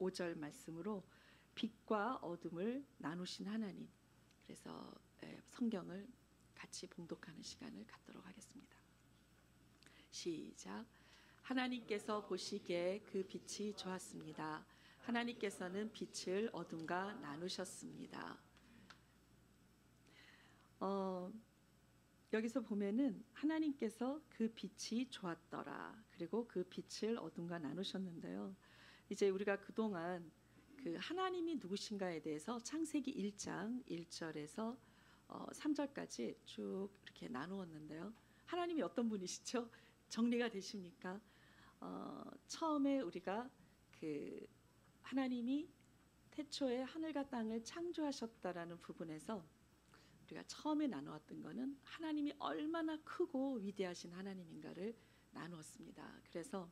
5절 말씀으로 빛과 어둠을 나누신 하나님, 그래서 성경을 같이 봉독하는 시간을 갖도록 하겠습니다. 시작. 하나님께서 보시기에 그 빛이 좋았습니다. 하나님께서는 빛을 어둠과 나누셨습니다. 여기서 보면은 하나님께서 그 빛이 좋았더라, 그리고 그 빛을 어둠과 나누셨는데요. 이제 우리가 그동안 그 하나님이 누구신가에 대해서 창세기 1장 1절에서 3절까지 쭉 이렇게 나누었는데요. 하나님이 어떤 분이시죠? 정리가 되십니까? 처음에 우리가 그 하나님이 태초에 하늘과 땅을 창조하셨다라는 부분에서 우리가 처음에 나누었던 것은 하나님이 얼마나 크고 위대하신 하나님인가를 나누었습니다. 그래서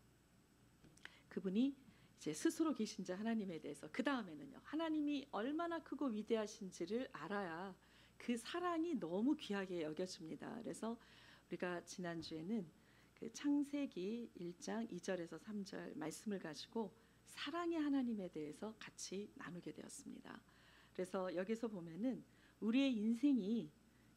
그분이 이제 스스로 계신 자 하나님에 대해서, 그 다음에는요, 하나님이 얼마나 크고 위대하신지를 알아야 그 사랑이 너무 귀하게 여겨집니다. 그래서 우리가 지난주에는 그 창세기 1장 2절에서 3절 말씀을 가지고 사랑의 하나님에 대해서 같이 나누게 되었습니다. 그래서 여기서 보면은 우리의 인생이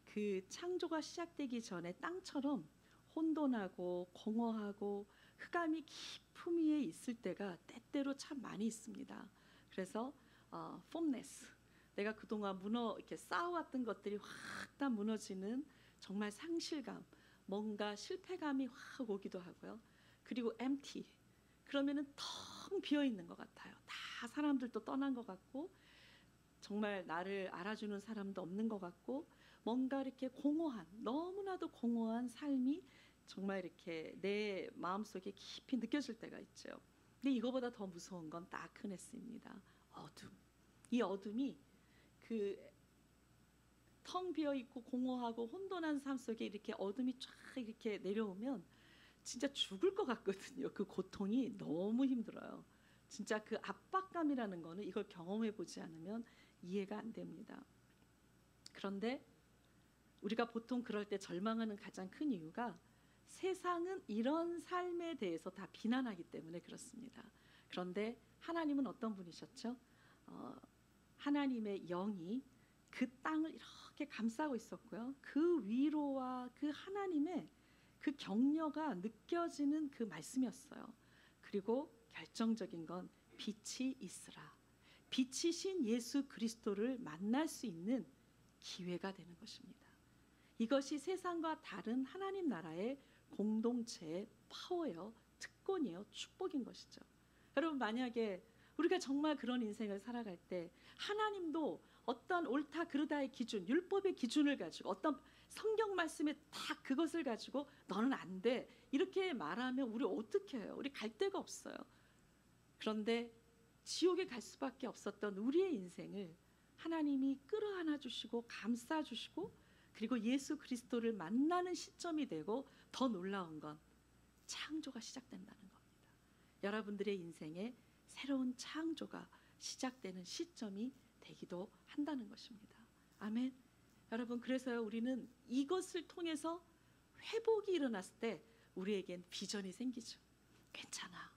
그 창조가 시작되기 전에 땅처럼 혼돈하고 공허하고 흑암이 깊음 위에 있을 때가 때때로 참 많이 있습니다. 그래서 폼네스, 내가 그동안 이렇게 쌓아왔던 것들이 확 다 무너지는 정말 상실감, 뭔가 실패감이 확 오기도 하고요. 그리고 empty, 그러면은 텅 비어 있는 것 같아요. 다 사람들도 떠난 것 같고, 정말 나를 알아주는 사람도 없는 것 같고, 뭔가 이렇게 공허한, 너무나도 공허한 삶이 정말 이렇게 내 마음속에 깊이 느껴질 때가 있죠. 근데 이거보다 더 무서운 건 다크네스입니다. 어둠. 이 어둠이 그 텅 비어 있고 공허하고 혼돈한 삶 속에 이렇게 어둠이 쫙 이렇게 내려오면 진짜 죽을 것 같거든요. 그 고통이 너무 힘들어요. 진짜 그 압박감이라는 거는 이걸 경험해 보지 않으면 이해가 안 됩니다. 그런데 우리가 보통 그럴 때 절망하는 가장 큰 이유가 세상은 이런 삶에 대해서 다 비난하기 때문에 그렇습니다. 그런데 하나님은 어떤 분이셨죠? 하나님의 영이 그 땅을 이렇게 감싸고 있었고요. 그 위로와 그 하나님의 그 격려가 느껴지는 그 말씀이었어요. 그리고 결정적인 건 빛이 있으라. 빛이신 예수 그리스도를 만날 수 있는 기회가 되는 것입니다. 이것이 세상과 다른 하나님 나라의 공동체의 파워예요, 특권이에요, 축복인 것이죠. 여러분, 만약에 우리가 정말 그런 인생을 살아갈 때 하나님도 어떤 옳다 그르다의 기준, 율법의 기준을 가지고 어떤 성경 말씀에 딱 그것을 가지고 너는 안 돼, 이렇게 말하면 우리 어떻게 해요? 우리 갈 데가 없어요. 그런데 지옥에 갈 수밖에 없었던 우리의 인생을 하나님이 끌어안아 주시고 감싸 주시고, 그리고 예수 그리스도를 만나는 시점이 되고, 더 놀라운 건 창조가 시작된다는 겁니다. 여러분들의 인생에 새로운 창조가 시작되는 시점이 되기도 한다는 것입니다. 아멘. 여러분, 그래서요, 우리는 이것을 통해서 회복이 일어났을 때 우리에겐 비전이 생기죠. 괜찮아,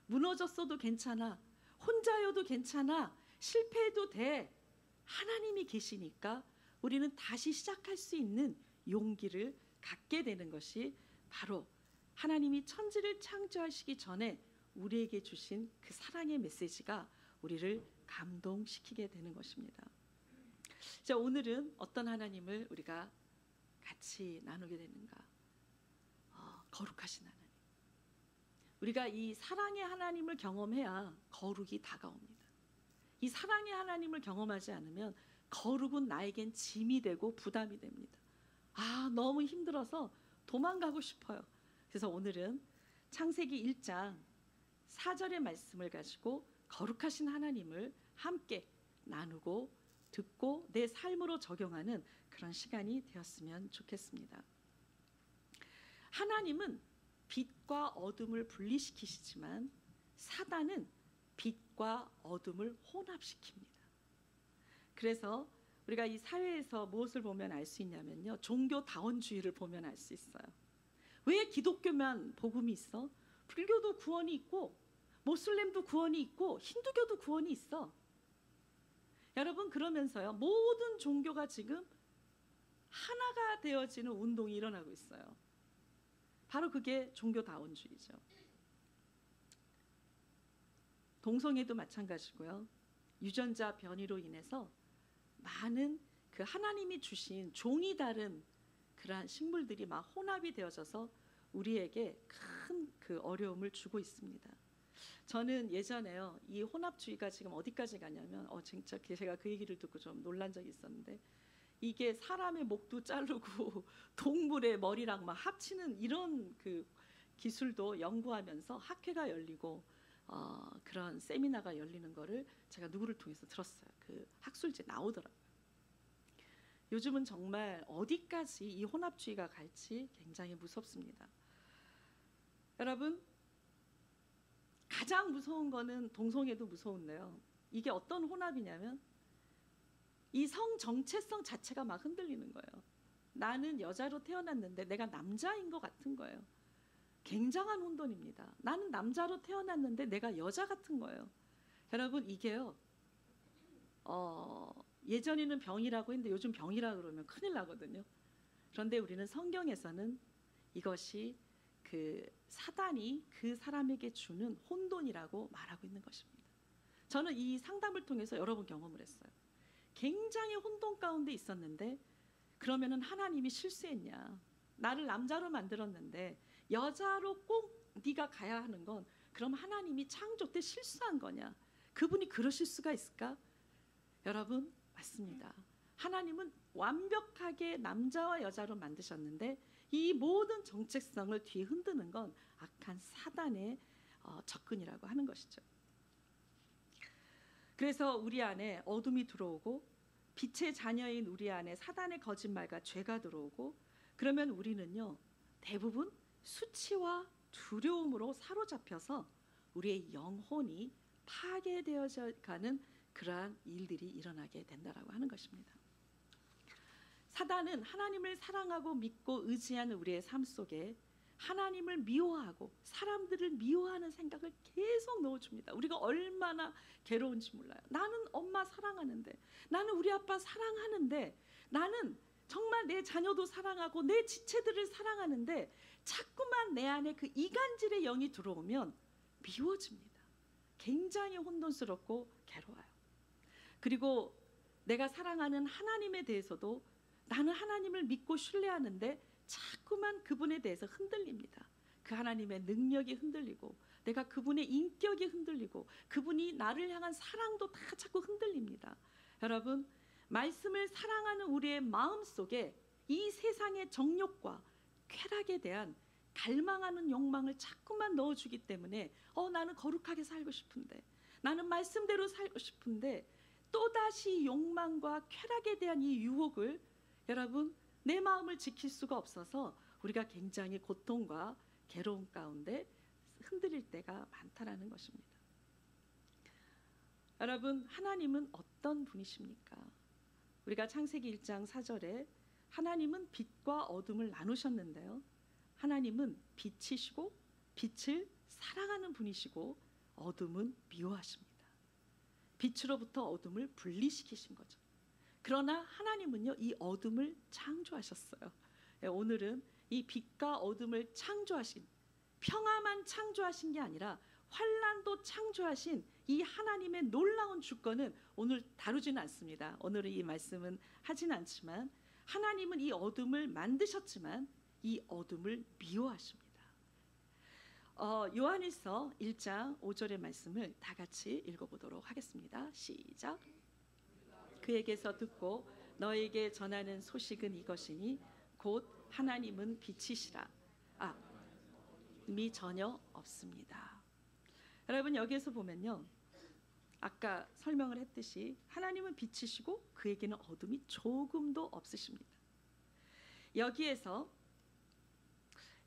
무너졌어도 괜찮아, 혼자여도 괜찮아, 실패해도 돼, 하나님이 계시니까 우리는 다시 시작할 수 있는 용기를 갖게 되는 것이 바로 하나님이 천지를 창조하시기 전에 우리에게 주신 그 사랑의 메시지가 우리를 감동시키게 되는 것입니다. 자, 오늘은 어떤 하나님을 우리가 같이 나누게 되는가? 거룩하신 하나님. 우리가 이 사랑의 하나님을 경험해야 거룩이 다가옵니다. 이 사랑의 하나님을 경험하지 않으면 거룩은 나에겐 짐이 되고 부담이 됩니다. 너무 힘들어서 도망가고 싶어요. 그래서 오늘은 창세기 1장 4절의 말씀을 가지고 거룩하신 하나님을 함께 나누고 듣고 내 삶으로 적용하는 그런 시간이 되었으면 좋겠습니다. 하나님은 빛과 어둠을 분리시키시지만 사단은 빛과 어둠을 혼합시킵니다. 그래서 우리가 이 사회에서 무엇을 보면 알 수 있냐면요, 종교다원주의를 보면 알 수 있어요. 왜 기독교만 복음이 있어? 불교도 구원이 있고, 모슬렘도 구원이 있고 힌두교도 구원이 있어. 여러분, 그러면서요, 모든 종교가 지금 하나가 되어지는 운동이 일어나고 있어요. 바로 그게 종교다원주의죠. 동성애도 마찬가지고요. 유전자 변이로 인해서 많은 그 하나님이 주신 종이 다른 그러한 식물들이 막 혼합이 되어져서 우리에게 큰 그 어려움을 주고 있습니다. 저는 예전에요, 이 혼합주의가 지금 어디까지 가냐면 진짜 제가 그 얘기를 듣고 좀 놀란 적이 있었는데, 이게 사람의 목도 자르고 동물의 머리랑 막 합치는 이런 그 기술도 연구하면서 학회가 열리고 그런 세미나가 열리는 거를 제가 누구를 통해서 들었어요. 그 학술지에 나오더라고요. 요즘은 정말 어디까지 이 혼합주의가 갈지 굉장히 무섭습니다. 여러분, 가장 무서운 거는 동성애도 무서운데요, 이게 어떤 혼합이냐면 이 성 정체성 자체가 막 흔들리는 거예요. 나는 여자로 태어났는데 내가 남자인 것 같은 거예요. 굉장한 혼돈입니다. 나는 남자로 태어났는데 내가 여자 같은 거예요. 여러분, 이게요, 예전에는 병이라고 했는데 요즘 병이라 그러면 큰일 나거든요. 그런데 우리는 성경에서는 이것이 그 사단이 그 사람에게 주는 혼돈이라고 말하고 있는 것입니다. 저는 이 상담을 통해서 여러 번 경험을 했어요. 굉장히 혼돈 가운데 있었는데, 그러면은 하나님이 실수했냐? 나를 남자로 만들었는데 여자로 꼭 네가 가야 하는 건 그럼 하나님이 창조 때 실수한 거냐? 그분이 그러실 수가 있을까? 여러분, 맞습니다. 하나님은 완벽하게 남자와 여자로 만드셨는데 이 모든 정체성을 뒤에 흔드는 건 악한 사단의 접근이라고 하는 것이죠. 그래서 우리 안에 어둠이 들어오고 빛의 자녀인 우리 안에 사단의 거짓말과 죄가 들어오고, 그러면 우리는요, 대부분 수치와 두려움으로 사로잡혀서 우리의 영혼이 파괴되어져 가는 그러한 일들이 일어나게 된다라고 하는 것입니다. 사단은 하나님을 사랑하고 믿고 의지하는 우리의 삶 속에 하나님을 미워하고 사람들을 미워하는 생각을 계속 넣어줍니다. 우리가 얼마나 괴로운지 몰라요. 나는 엄마 사랑하는데, 나는 우리 아빠 사랑하는데, 나는 정말 내 자녀도 사랑하고 내 지체들을 사랑하는데 자꾸만 내 안에 그 이간질의 영이 들어오면 미워집니다. 굉장히 혼돈스럽고 괴로워요. 그리고 내가 사랑하는 하나님에 대해서도 나는 하나님을 믿고 신뢰하는데 자꾸만 그분에 대해서 흔들립니다. 그 하나님의 능력이 흔들리고 내가 그분의 인격이 흔들리고 그분이 나를 향한 사랑도 다 자꾸 흔들립니다. 여러분, 말씀을 사랑하는 우리의 마음 속에 이 세상의 정욕과 쾌락에 대한 갈망하는 욕망을 자꾸만 넣어주기 때문에 나는 거룩하게 살고 싶은데, 나는 말씀대로 살고 싶은데, 또다시 욕망과 쾌락에 대한 이 유혹을 여러분, 내 마음을 지킬 수가 없어서 우리가 굉장히 고통과 괴로움 가운데 흔들릴 때가 많다라는 것입니다. 여러분, 하나님은 어떤 분이십니까? 우리가 창세기 1장 4절에 하나님은 빛과 어둠을 나누셨는데요, 하나님은 빛이시고 빛을 사랑하는 분이시고 어둠은 미워하십니다. 빛으로부터 어둠을 분리시키신 거죠. 그러나 하나님은요, 이 어둠을 창조하셨어요. 오늘은 이 빛과 어둠을 창조하신, 평화만 창조하신 게 아니라 환난도 창조하신 이 하나님의 놀라운 주권은 오늘 다루지는 않습니다. 오늘은 이 말씀은 하진 않지만 하나님은 이 어둠을 만드셨지만 이 어둠을 미워하십니다. 요한일서 1장 5절의 말씀을 다 같이 읽어보도록 하겠습니다. 시작. 그에게서 듣고 너에게 전하는 소식은 이것이니 곧 하나님은 빛이시라. 미 전혀 없습니다. 여러분, 여기에서 보면요, 아까 설명을 했듯이 하나님은 빛이시고 그에게는 어둠이 조금도 없으십니다. 여기에서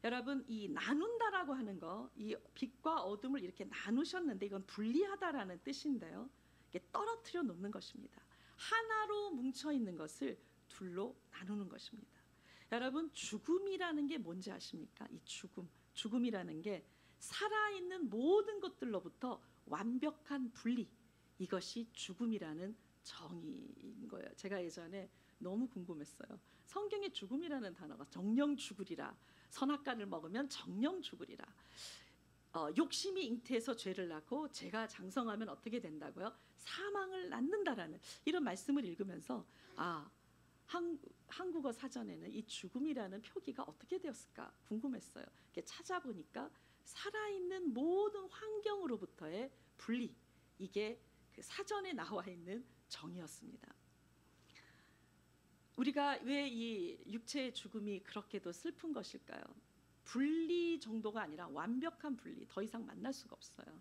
여러분, 이 나눈다라고 하는 거, 이 빛과 어둠을 이렇게 나누셨는데 이건 분리하다라는 뜻인데요, 이게 떨어뜨려 놓는 것입니다. 하나로 뭉쳐 있는 것을 둘로 나누는 것입니다. 여러분, 죽음이라는 게 뭔지 아십니까? 이 죽음이라는 게 살아있는 모든 것들로부터 완벽한 분리, 이것이 죽음이라는 정의인 거예요. 제가 예전에 너무 궁금했어요. 성경에 죽음이라는 단어가 정령 죽으리라, 선악과를 먹으면 정령 죽으리라, 욕심이 잉태해서 죄를 낳고 죄가 장성하면 어떻게 된다고요? 사망을 낳는다라는 이런 말씀을 읽으면서 한국어 사전에는 이 죽음이라는 표기가 어떻게 되었을까 궁금했어요. 이렇게 찾아보니까 살아있는 모든 환경으로부터의 분리, 이게 그 사전에 나와 있는 정의였습니다. 우리가 왜 이 육체의 죽음이 그렇게도 슬픈 것일까요? 분리 정도가 아니라 완벽한 분리, 더 이상 만날 수가 없어요.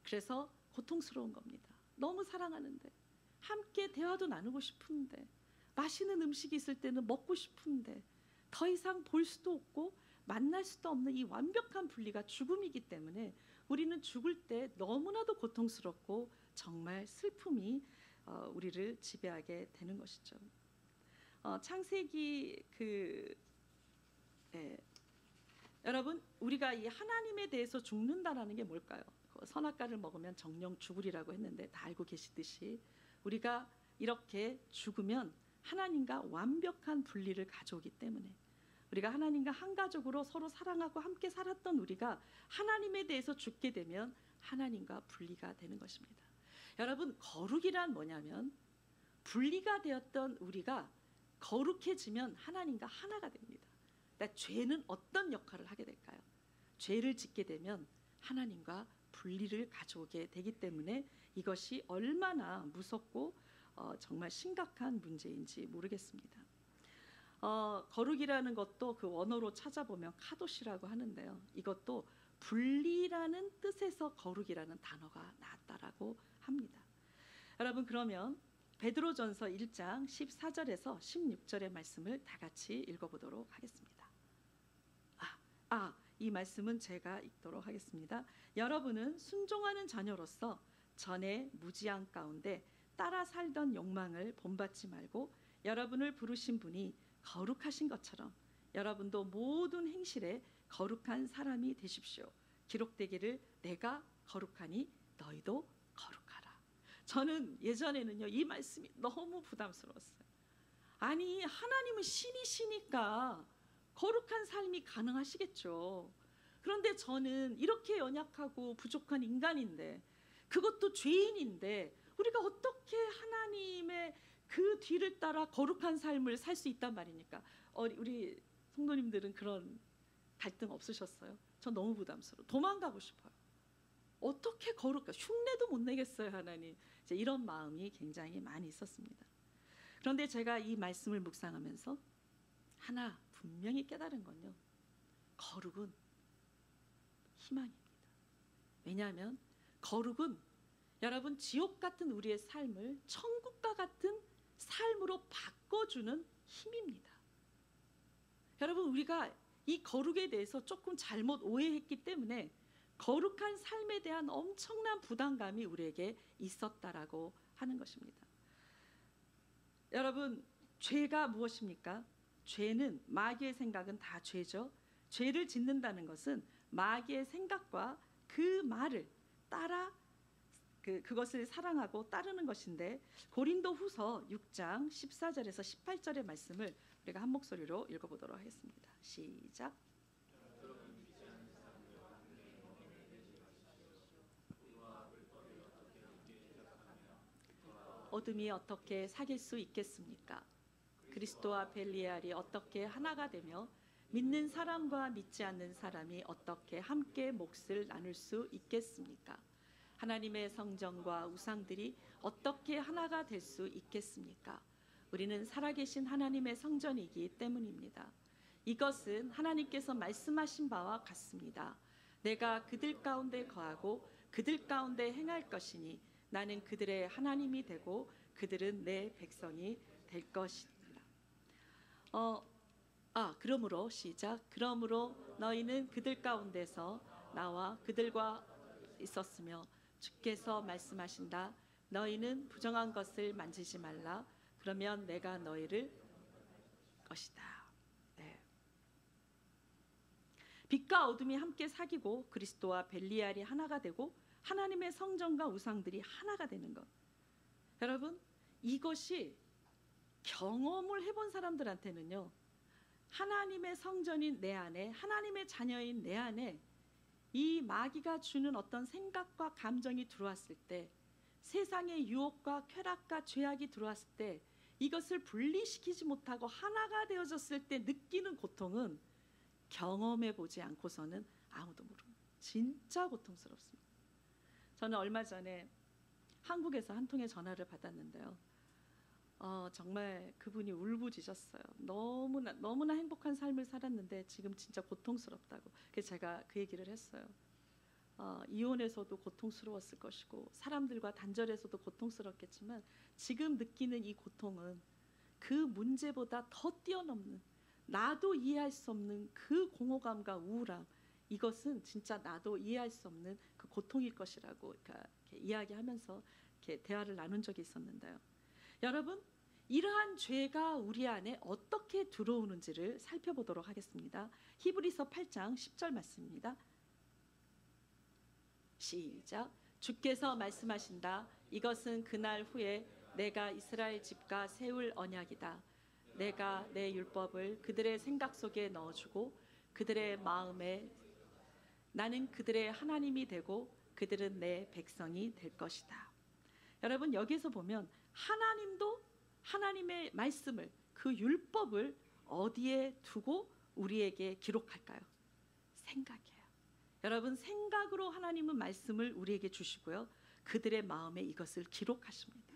그래서 고통스러운 겁니다. 너무 사랑하는데, 함께 대화도 나누고 싶은데, 맛있는 음식이 있을 때는 먹고 싶은데, 더 이상 볼 수도 없고 만날 수도 없는 이 완벽한 분리가 죽음이기 때문에 우리는 죽을 때 너무나도 고통스럽고 정말 슬픔이 우리를 지배하게 되는 것이죠. 창세기 여러분, 우리가 이 하나님에 대해서 죽는다라는 게 뭘까요? 선악과를 먹으면 정령 죽으리라고 했는데 다 알고 계시듯이 우리가 이렇게 죽으면 하나님과 완벽한 분리를 가져오기 때문에, 우리가 하나님과 한 가족으로 서로 사랑하고 함께 살았던 우리가 하나님에 대해서 죽게 되면 하나님과 분리가 되는 것입니다. 여러분, 거룩이란 뭐냐면 분리가 되었던 우리가 거룩해지면 하나님과 하나가 됩니다. 그러니까 죄는 어떤 역할을 하게 될까요? 죄를 짓게 되면 하나님과 분리를 가져오게 되기 때문에 이것이 얼마나 무섭고 정말 심각한 문제인지 모르겠습니다. 거룩이라는 것도 그 원어로 찾아보면 카도시라고 하는데요. 이것도 분리라는 뜻에서 거룩이라는 단어가 나왔다라고 합니다. 여러분, 그러면 베드로전서 1장 14절에서 16절의 말씀을 다 같이 읽어보도록 하겠습니다. 이 말씀은 제가 읽도록 하겠습니다. 여러분은 순종하는 자녀로서 전에 무지한 가운데 따라 살던 욕망을 본받지 말고 여러분을 부르신 분이 거룩하신 것처럼 여러분도 모든 행실에 거룩한 사람이 되십시오. 기록되기를 내가 거룩하니 너희도 거룩하라. 저는 예전에는요, 이 말씀이 너무 부담스러웠어요. 아니, 하나님은 신이시니까 거룩한 삶이 가능하시겠죠. 그런데 저는 이렇게 연약하고 부족한 인간인데, 그것도 죄인인데 우리가 어떻게 하나님의 그 뒤를 따라 거룩한 삶을 살 수 있단 말입니까? 우리 성도님들은 그런 갈등 없으셨어요? 전 너무 부담스러워. 도망가고 싶어요. 어떻게 거룩한, 흉내도 못 내겠어요, 하나님. 이제 이런 마음이 굉장히 많이 있었습니다. 그런데 제가 이 말씀을 묵상하면서 하나 분명히 깨달은 건요, 거룩은 희망입니다. 왜냐하면 거룩은 여러분, 지옥 같은 우리의 삶을 천국과 같은 삶으로 바꿔주는 힘입니다. 여러분, 우리가 이 거룩에 대해서 조금 잘못 오해했기 때문에 거룩한 삶에 대한 엄청난 부담감이 우리에게 있었다라고 하는 것입니다. 여러분, 죄가 무엇입니까? 죄는, 마귀의 생각은 다 죄죠. 죄를 짓는다는 것은 마귀의 생각과 그 말을 따라 그것을 사랑하고 따르는 것인데, 고린도후서 6장 14절에서 18절의 말씀을 우리가 한 목소리로 읽어보도록 하겠습니다. 시작. 어둠이 어떻게 사귈 수 있겠습니까? 그리스도와 벨리알이 어떻게 하나가 되며 믿는 사람과 믿지 않는 사람이 어떻게 함께 몫을 나눌 수 있겠습니까? 하나님의 성전과 우상들이 어떻게 하나가 될 수 있겠습니까? 우리는 살아계신 하나님의 성전이기 때문입니다. 이것은 하나님께서 말씀하신 바와 같습니다. 내가 그들 가운데 거하고 그들 가운데 행할 것이니 나는 그들의 하나님이 되고 그들은 내 백성이 될 것이니라. 그러므로 시작. 그러므로 너희는 그들 가운데서 나와 그들과 있었으며 주께서 말씀하신다. 너희는 부정한 것을 만지지 말라. 그러면 내가 너희를 것이다. 네. 빛과 어둠이 함께 사귀고 그리스도와 벨리알이 하나가 되고 하나님의 성전과 우상들이 하나가 되는 것. 여러분, 이것이 경험을 해본 사람들한테는요, 하나님의 성전인 내 안에, 하나님의 자녀인 내 안에 이 마귀가 주는 어떤 생각과 감정이 들어왔을 때, 세상의 유혹과 쾌락과 죄악이 들어왔을 때 이것을 분리시키지 못하고 하나가 되어졌을 때 느끼는 고통은 경험해 보지 않고서는 아무도 모릅니다. 진짜 고통스럽습니다. 저는 얼마 전에 한국에서 한 통의 전화를 받았는데요. 정말 그분이 울부짖었어요. 너무나 행복한 삶을 살았는데 지금 진짜 고통스럽다고. 그래서 제가 그 얘기를 했어요. 이혼에서도 고통스러웠을 것이고 사람들과 단절해서도 고통스럽겠지만 지금 느끼는 이 고통은 그 문제보다 더 뛰어넘는, 나도 이해할 수 없는 그 공허감과 우울함, 이것은 진짜 나도 이해할 수 없는 그 고통일 것이라고 이렇게 이야기하면서 이렇게 대화를 나눈 적이 있었는데요. 여러분, 이러한 죄가 우리 안에 어떻게 들어오는지를 살펴보도록 하겠습니다. 히브리서 8장 10절 말씀입니다. 시작. 주께서 말씀하신다. 이것은 그날 후에 내가 이스라엘 집과 세울 언약이다. 내가 내 율법을 그들의 생각 속에 넣어주고 그들의 마음에, 나는 그들의 하나님이 되고 그들은 내 백성이 될 것이다. 여러분, 여기서 보면 하나님도 하나님의 말씀을, 그 율법을 어디에 두고 우리에게 기록할까요? 생각이에요. 여러분, 생각으로 하나님은 말씀을 우리에게 주시고요, 그들의 마음에 이것을 기록하십니다.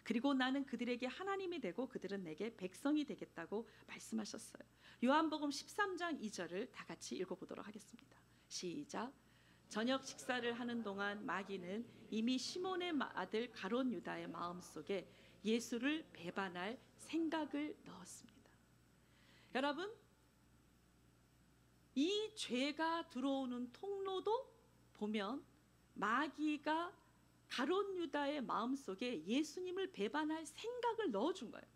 그리고 나는 그들에게 하나님이 되고 그들은 내게 백성이 되겠다고 말씀하셨어요. 요한복음 13장 2절을 다 같이 읽어보도록 하겠습니다. 시작. 저녁 식사를 하는 동안 마귀는 이미 시몬의 아들 가롯 유다의 마음속에 예수를 배반할 생각을 넣었습니다. 여러분, 이 죄가 들어오는 통로도 보면 마귀가 가롯 유다의 마음속에 예수님을 배반할 생각을 넣어준 거예요.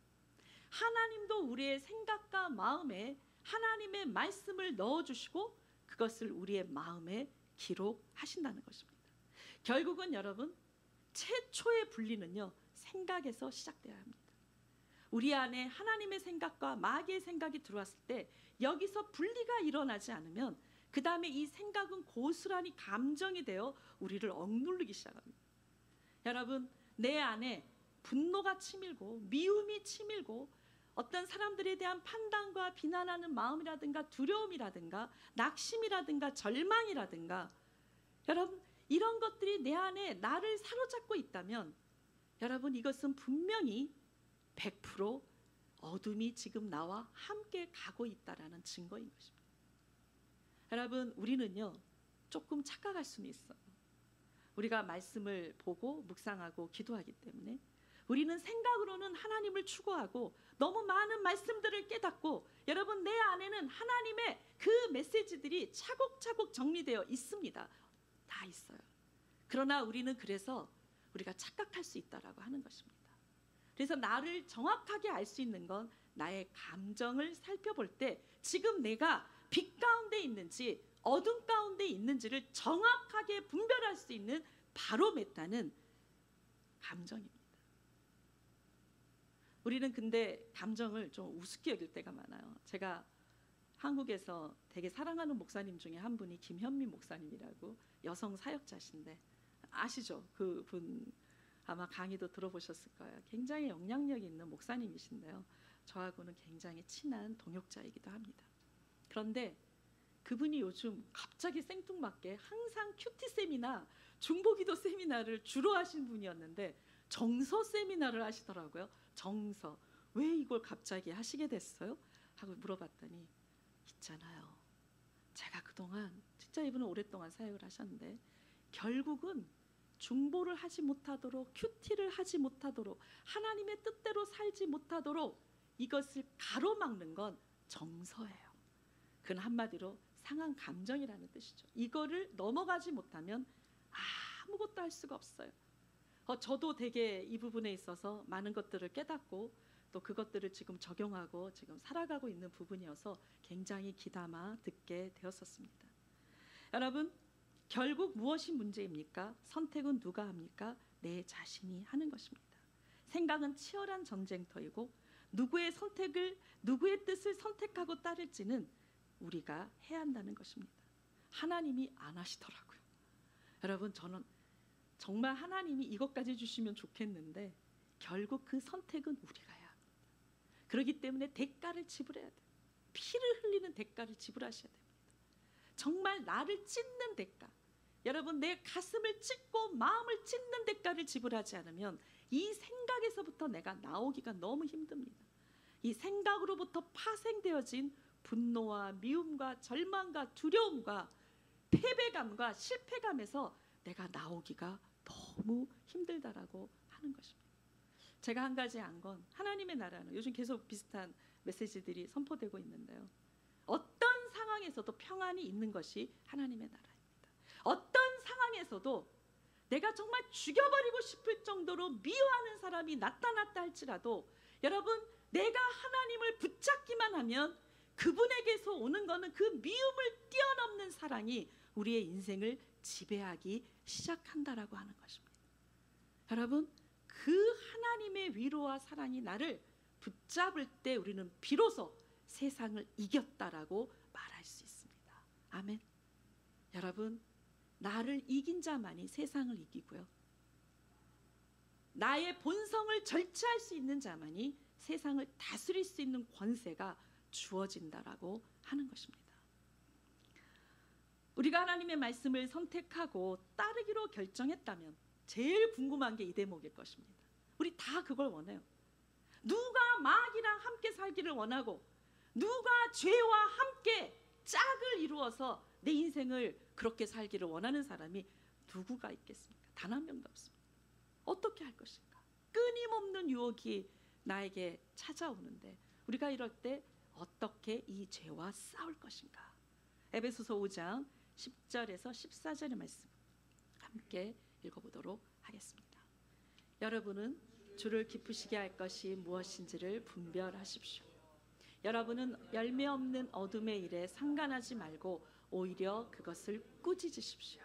하나님도 우리의 생각과 마음에 하나님의 말씀을 넣어주시고 그것을 우리의 마음에 기록하신다는 것입니다. 결국은 여러분, 최초의 분리는요, 생각에서 시작되어야 합니다. 우리 안에 하나님의 생각과 마귀의 생각이 들어왔을 때 여기서 분리가 일어나지 않으면 그 다음에 이 생각은 고스란히 감정이 되어 우리를 억누르기 시작합니다. 여러분, 내 안에 분노가 치밀고 미움이 치밀고 어떤 사람들에 대한 판단과 비난하는 마음이라든가 두려움이라든가 낙심이라든가 절망이라든가, 여러분, 이런 것들이 내 안에 나를 사로잡고 있다면 여러분, 이것은 분명히 100% 어둠이 지금 나와 함께 가고 있다라는 증거인 것입니다. 여러분, 우리는요, 조금 착각할 수는 있어요. 우리가 말씀을 보고 묵상하고 기도하기 때문에 우리는 생각으로는 하나님을 추구하고 너무 많은 말씀들을 깨닫고, 여러분, 내 안에는 하나님의 그 메시지들이 차곡차곡 정리되어 있습니다. 다 있어요. 그러나 우리는 그래서 우리가 착각할 수 있다라고 하는 것입니다. 그래서 나를 정확하게 알 수 있는 건 나의 감정을 살펴볼 때 지금 내가 빛 가운데 있는지 어둠 가운데 있는지를 정확하게 분별할 수 있는 바로메타는 감정입니다. 우리는 근데 감정을 좀 우습게 여길 때가 많아요. 제가 한국에서 되게 사랑하는 목사님 중에 한 분이 김현미 목사님이라고 여성 사역자신데 아시죠? 그분 아마 강의도 들어보셨을 거예요. 굉장히 영향력 있는 목사님이신데요, 저하고는 굉장히 친한 동역자이기도 합니다. 그런데 그분이 요즘 갑자기 생뚱맞게 항상 큐티 세미나, 중보기도 세미나를 주로 하신 분이었는데 정서 세미나를 하시더라고요. 정서. 왜 이걸 갑자기 하시게 됐어요? 하고 물어봤더니, 있잖아요, 제가 그동안 진짜 이분은 오랫동안 사역을 하셨는데 결국은 중보를 하지 못하도록, 큐티를 하지 못하도록, 하나님의 뜻대로 살지 못하도록 이것을 가로막는 건 정서예요. 그건 한마디로 상한 감정이라는 뜻이죠. 이거를 넘어가지 못하면 아무것도 할 수가 없어요. 저도 되게 이 부분에 있어서 많은 것들을 깨닫고 또 그것들을 지금 적용하고 지금 살아가고 있는 부분이어서 굉장히 귀담아 듣게 되었었습니다. 여러분, 결국 무엇이 문제입니까? 선택은 누가 합니까? 내 자신이 하는 것입니다. 생각은 치열한 전쟁터이고 누구의 뜻을 선택하고 따를지는 우리가 해야 한다는 것입니다. 하나님이 안 하시더라고요. 여러분, 저는 정말 하나님이 이것까지 주시면 좋겠는데 결국 그 선택은 우리가 해야 합니다. 그렇기 때문에 대가를 지불해야 돼요. 피를 흘리는 대가를 지불하셔야 됩니다. 정말 나를 찢는 대가, 여러분, 내 가슴을 찢고 마음을 찢는 대가를 지불하지 않으면 이 생각에서부터 내가 나오기가 너무 힘듭니다. 이 생각으로부터 파생되어진 분노와 미움과 절망과 두려움과 패배감과 실패감에서 내가 나오기가 너무 힘들다라고 하는 것입니다. 제가 한 가지 안 건, 하나님의 나라는 요즘 계속 비슷한 메시지들이 선포되고 있는데요, 어떤 상황에서도 평안이 있는 것이 하나님의 나라입니다. 어떤 상황에서도 내가 정말 죽여버리고 싶을 정도로 미워하는 사람이 나타났다 할지라도 여러분, 내가 하나님을 붙잡기만 하면 그분에게서 오는 것은 그 미움을 뛰어넘는 사랑이 우리의 인생을 지배하기 시작한다라고 하는 것입니다. 여러분, 그 하나님의 위로와 사랑이 나를 붙잡을 때 우리는 비로소 세상을 이겼다라고 말할 수 있습니다. 아멘. 여러분, 나를 이긴 자만이 세상을 이기고요, 나의 본성을 절제할 수 있는 자만이 세상을 다스릴 수 있는 권세가 주어진다라고 하는 것입니다. 우리가 하나님의 말씀을 선택하고 따르기로 결정했다면 제일 궁금한 게 이 대목일 것입니다. 우리 다 그걸 원해요. 누가 마귀랑 함께 살기를 원하고 누가 죄와 함께 짝을 이루어서 내 인생을 그렇게 살기를 원하는 사람이 누구가 있겠습니까? 단 한 명도 없습니다. 어떻게 할 것인가? 끊임없는 유혹이 나에게 찾아오는데 우리가 이럴 때 어떻게 이 죄와 싸울 것인가? 에베소서 5장 10절에서 14절의 말씀 함께 읽어보도록 하겠습니다. 여러분은 주를 기쁘시게 할 것이 무엇인지를 분별하십시오. 여러분은 열매 없는 어둠의 일에 상관하지 말고 오히려 그것을 꾸짖으십시오.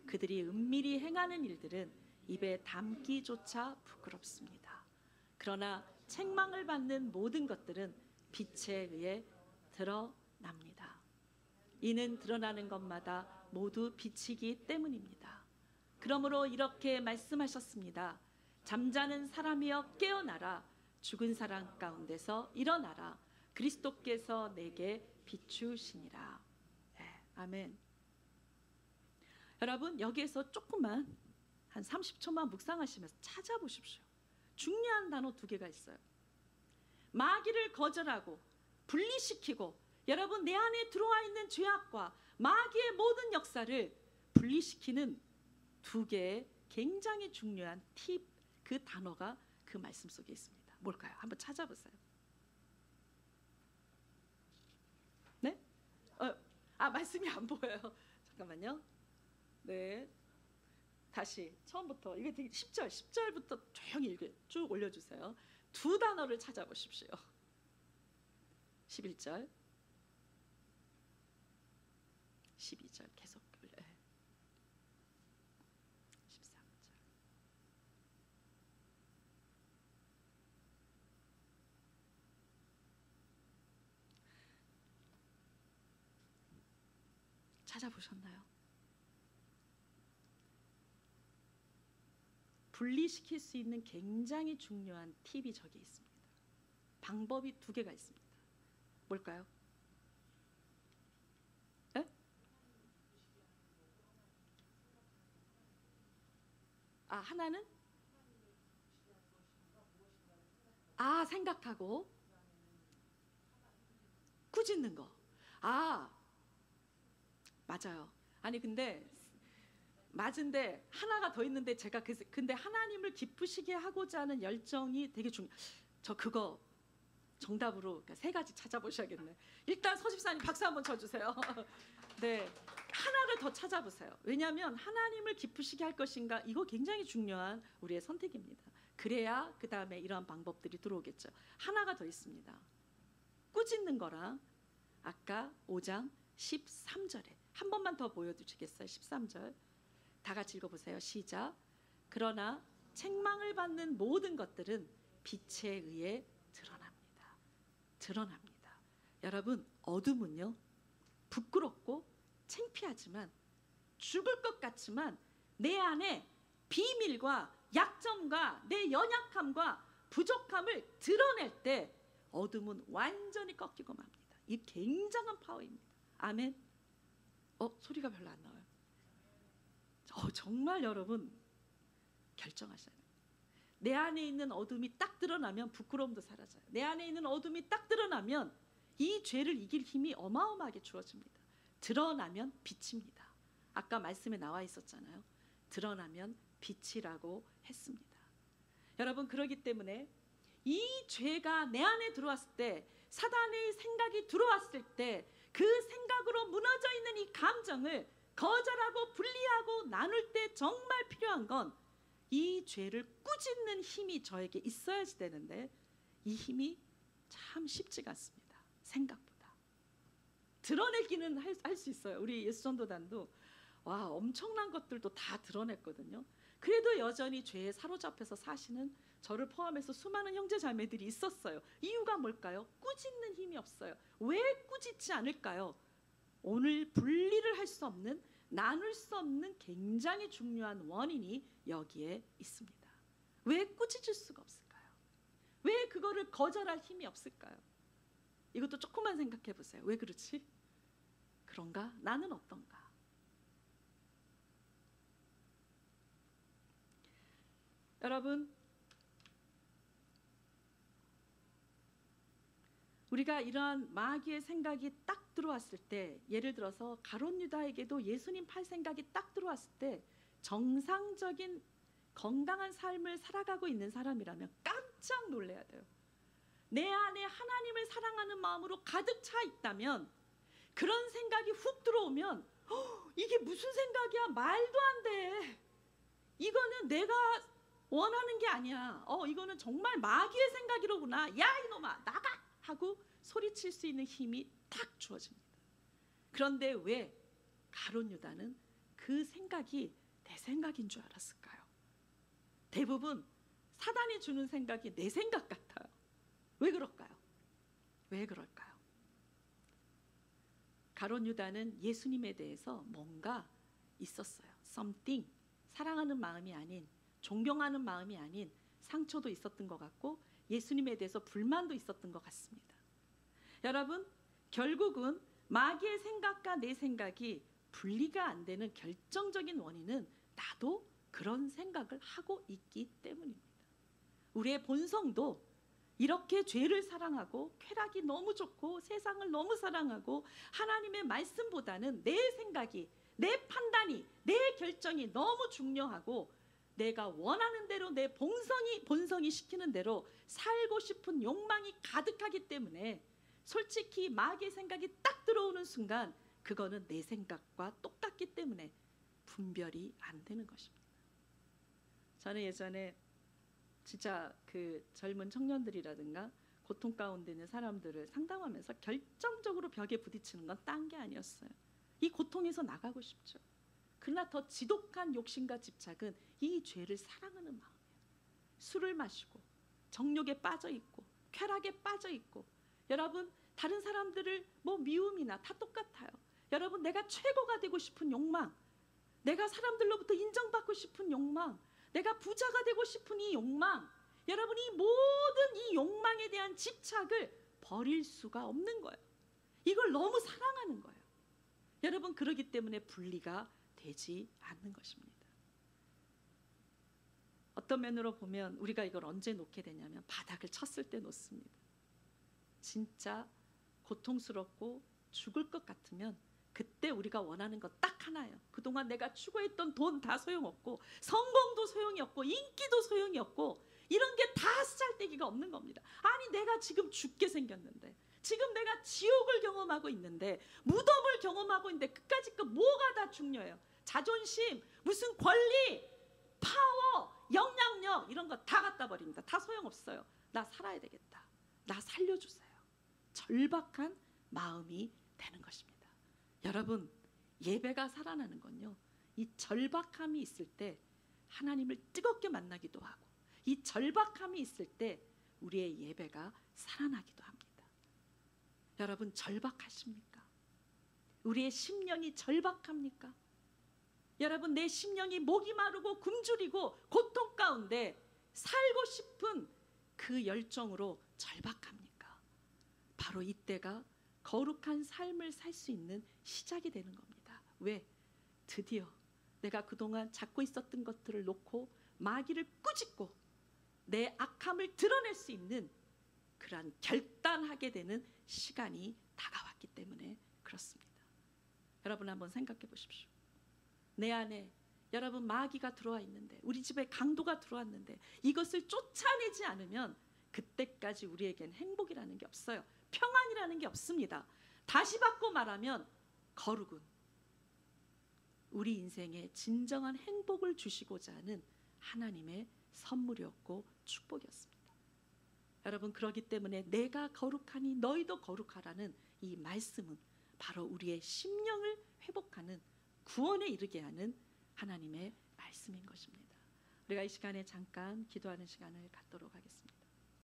그들이 은밀히 행하는 일들은 입에 담기조차 부끄럽습니다. 그러나 책망을 받는 모든 것들은 빛에 의해 드러납니다. 이는 드러나는 것마다 모두 빛이기 때문입니다. 그러므로 이렇게 말씀하셨습니다. 잠자는 사람이여 깨어나라. 죽은 사람 가운데서 일어나라. 그리스도께서 내게 비추시니라. 네, 아멘. 여러분, 여기에서 조금만 한 30초만 묵상하시면서 찾아보십시오. 중요한 단어 두 개가 있어요. 마귀를 거절하고 분리시키고, 여러분, 내 안에 들어와 있는 죄악과 마귀의 모든 역사를 분리시키는 두 개의 굉장히 중요한 팁, 그 단어가 그 말씀 속에 있습니다. 뭘까요? 한번 찾아보세요. 네? 말씀이 안 보여요. 잠깐만요. 네, 다시 처음부터. 이게 되게 10절부터 조용히 읽게 쭉 올려주세요. 두 단어를 찾아보십시오. 11절, 12절 계속 올려요. 13절. 찾아보셨나요? 분리시킬 수 있는 굉장히 중요한 팁이 저기 있습니다. 방법이 두 개가 있습니다. 뭘까요? 에? 하나는 생각하고 꾸짖는 거. 맞아요. 아니 근데 맞은데 하나가 더 있는데 제가 근데 하나님을 기쁘시게 하고자 하는 열정이 되게 저 그거 정답으로 세 가지 찾아보셔야겠네. 일단 서집사님 박수 한번 쳐주세요. 네, 하나를 더 찾아보세요. 왜냐하면 하나님을 기쁘시게 할 것인가, 이거 굉장히 중요한 우리의 선택입니다. 그래야 그 다음에 이러한 방법들이 들어오겠죠. 하나가 더 있습니다. 꾸짖는 거랑 아까 5장 13절에 한 번만 더 보여주시겠어요? 13절 다 같이 읽어보세요. 시작. 그러나 책망을 받는 모든 것들은 빛에 의해 드러납니다. 여러분, 어둠은요, 부끄럽고 창피하지만, 죽을 것 같지만 내 안에 비밀과 약점과 내 연약함과 부족함을 드러낼 때 어둠은 완전히 꺾이고 맙니다. 이 굉장한 파워입니다. 아멘. 소리가 별로 안 나와요. 정말 여러분 결정하셔야 돼요. 내 안에 있는 어둠이 딱 드러나면 부끄러움도 사라져요. 내 안에 있는 어둠이 딱 드러나면 이 죄를 이길 힘이 어마어마하게 주어집니다. 드러나면 빛입니다. 아까 말씀에 나와 있었잖아요. 드러나면 빛이라고 했습니다. 여러분, 그러기 때문에 이 죄가 내 안에 들어왔을 때, 사단의 생각이 들어왔을 때 그 생각으로 무너져 있는 이 감정을 거절하고 분리하고 나눌 때 정말 필요한 건 이 죄를 꾸짖는 힘이 저에게 있어야지 되는데, 이 힘이 참 쉽지가 않습니다. 생각보다. 드러내기는 할 수 있어요. 우리 예수전도단도 엄청난 것들도 다 드러냈거든요. 그래도 여전히 죄에 사로잡혀서 사시는 저를 포함해서 수많은 형제 자매들이 있었어요. 이유가 뭘까요? 꾸짖는 힘이 없어요. 왜 꾸짖지 않을까요? 오늘 분리를 할 수 없는, 나눌 수 없는 굉장히 중요한 원인이 여기에 있습니다. 왜 꾸짖을 수가 없을까요? 왜 그거를 거절할 힘이 없을까요? 이것도 조금만 생각해 보세요. 왜 그렇지? 그런가? 나는 어떤가? 여러분, 우리가 이러한 마귀의 생각이 딱 들어왔을 때, 예를 들어서 가룟 유다에게도 예수님 팔 생각이 딱 들어왔을 때 정상적인 건강한 삶을 살아가고 있는 사람이라면 깜짝 놀라야 돼요. 내 안에 하나님을 사랑하는 마음으로 가득 차 있다면, 그런 생각이 훅 들어오면 이게 무슨 생각이야? 말도 안 돼. 이거는 내가 원하는 게 아니야. 이거는 정말 마귀의 생각이로구나. 야, 이놈아, 나가! 하고 소리칠 수 있는 힘이 딱 주어집니다. 그런데 왜 가룟 유다는 그 생각이 내 생각인 줄 알았을까요? 대부분 사단이 주는 생각이 내 생각 같아요. 왜 그럴까요? 왜 그럴까요? 가룟 유다는 예수님에 대해서 뭔가 있었어요. something. 사랑하는 마음이 아닌, 존경하는 마음이 아닌 상처도 있었던 것 같고, 예수님에 대해서 불만도 있었던 것 같습니다. 여러분, 결국은 마귀의 생각과 내 생각이 분리가 안 되는 결정적인 원인은 나도 그런 생각을 하고 있기 때문입니다. 우리의 본성도 이렇게 죄를 사랑하고 쾌락이 너무 좋고 세상을 너무 사랑하고 하나님의 말씀보다는 내 생각이, 내 판단이, 내 결정이 너무 중요하고, 내가 원하는 대로 내 본성이 시키는 대로 살고 싶은 욕망이 가득하기 때문에, 솔직히 마귀의 생각이 딱 들어오는 순간 그거는 내 생각과 똑같기 때문에 분별이 안 되는 것입니다. 저는 예전에 진짜 그 젊은 청년들이라든가 고통 가운데 있는 사람들을 상담하면서 결정적으로 벽에 부딪히는 건 딴 게 아니었어요. 이 고통에서 나가고 싶죠. 그러나 더 지독한 욕심과 집착은 이 죄를 사랑하는 마음이에요. 술을 마시고 정욕에 빠져 있고 쾌락에 빠져 있고, 여러분, 다른 사람들을 미움이나 다 똑같아요. 여러분, 내가 최고가 되고 싶은 욕망, 내가 사람들로부터 인정받고 싶은 욕망, 내가 부자가 되고 싶은 이 욕망, 여러분, 이 모든 이 욕망에 대한 집착을 버릴 수가 없는 거예요. 이걸 너무 사랑하는 거예요. 여러분, 그러기 때문에 분리가 되지 않는 것입니다. 어떤 면으로 보면 우리가 이걸 언제 놓게 되냐면 바닥을 쳤을 때 놓습니다. 진짜 고통스럽고 죽을 것 같으면 그때 우리가 원하는 것 딱 하나예요. 그동안 내가 추구했던 돈 다 소용없고, 성공도 소용이 없고, 인기도 소용이 없고, 이런 게 다 쓰잘데기가 없는 겁니다. 아니, 내가 지금 죽게 생겼는데, 지금 내가 지옥을 경험하고 있는데, 무덤을 경험하고 있는데 끝까지 뭐가 다 중요해요? 자존심, 무슨 권리, 파워, 영향력 이런 거 다 갖다 버립니다. 다 소용없어요. 나 살아야 되겠다. 나 살려주세요. 절박한 마음이 되는 것입니다. 여러분, 예배가 살아나는 건요, 이 절박함이 있을 때 하나님을 뜨겁게 만나기도 하고, 이 절박함이 있을 때 우리의 예배가 살아나기도 합니다. 여러분, 절박하십니까? 우리의 심령이 절박합니까? 여러분, 내 심령이 목이 마르고 굶주리고 고통 가운데 살고 싶은 그 열정으로 절박합니까? 바로 이때가 거룩한 삶을 살 수 있는 시작이 되는 겁니다. 왜? 드디어 내가 그동안 잡고 있었던 것들을 놓고 마귀를 꾸짖고 내 악함을 드러낼 수 있는 그러한 결단하게 되는 시간이 다가왔기 때문에 그렇습니다. 여러분, 한번 생각해 보십시오. 내 안에 여러분 마귀가 들어와 있는데, 우리 집에 강도가 들어왔는데, 이것을 쫓아내지 않으면 그때까지 우리에겐 행복이라는 게 없어요. 평안이라는 게 없습니다. 다시 바꿔 말하면 거룩은 우리 인생에 진정한 행복을 주시고자 하는 하나님의 선물이었고 축복이었습니다. 여러분, 그렇기 때문에 내가 거룩하니 너희도 거룩하라는 이 말씀은 바로 우리의 심령을 회복하는, 구원에 이르게 하는 하나님의 말씀인 것입니다. 우리가 이 시간에 잠깐 기도하는 시간을 갖도록 하겠습니다.